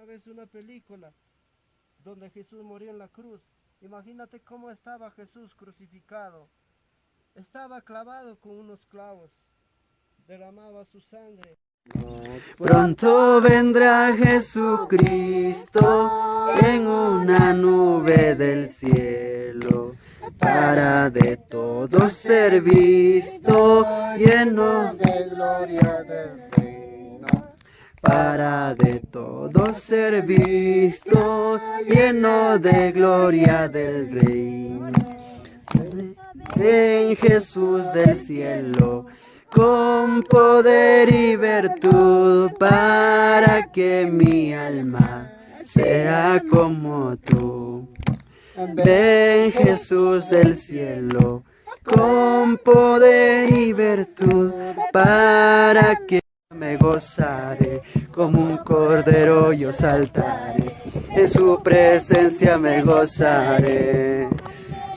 una vez una película donde Jesús murió en la cruz. Imagínate cómo estaba Jesús crucificado. Estaba clavado con unos clavos. Derramaba su sangre. Pronto vendrá Jesucristo en una nube del cielo, para de todo ser visto, lleno de gloria del reino. Para de todo ser visto, lleno de gloria del reino. En Jesús del cielo, con poder y virtud, para que mi alma sea como tú. Ven Jesús del cielo, con poder y virtud, para que me gozaré, como un cordero yo saltaré, en su presencia me gozaré.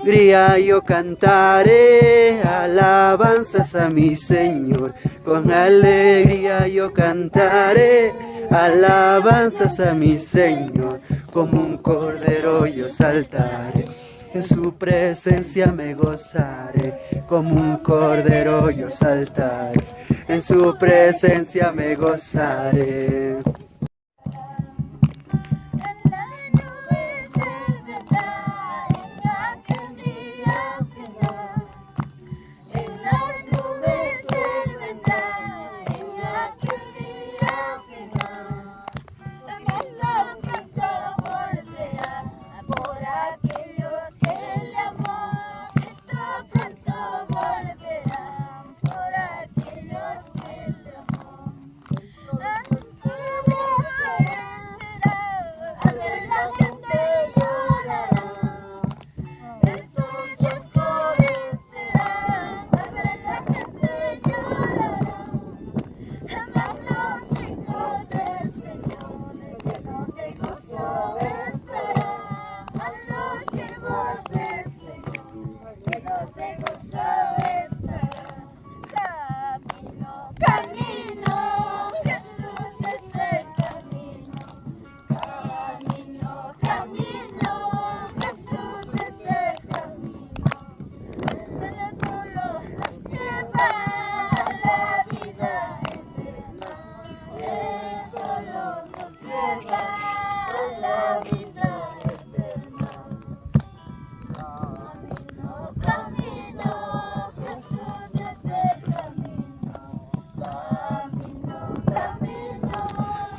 Alegría yo cantaré, alabanzas a mi Señor. Con alegría yo cantaré, alabanzas a mi Señor. Como un cordero yo saltaré, en su presencia me gozaré. Como un cordero yo saltaré, en su presencia me gozaré.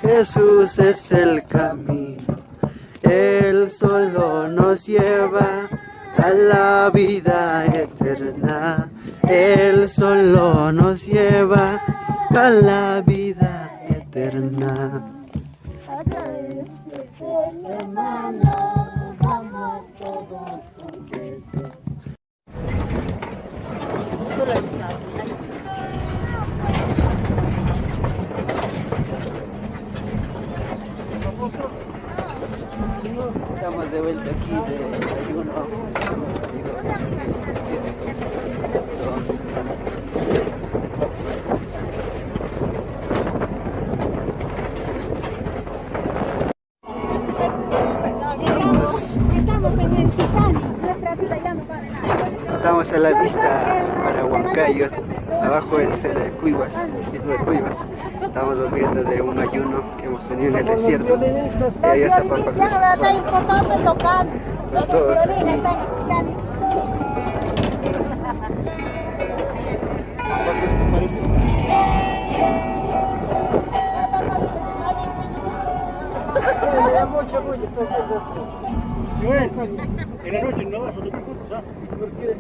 Jesús es el camino, Él solo nos lleva a la vida eterna. Él solo nos lleva a la vida eterna. Hermanos, vamos todos juntos. Estamos de vuelta aquí de ayuno. Hemos salido del cielo. Estamos a la vista para Huancayo. Abajo es el Cuivas, el distrito de Cuivas. Estamos volviendo de un ayuno que hemos tenido en el desierto. Y ahí está Papa Cruz. Están todos aquí. En la noche no vas a tu curso, porque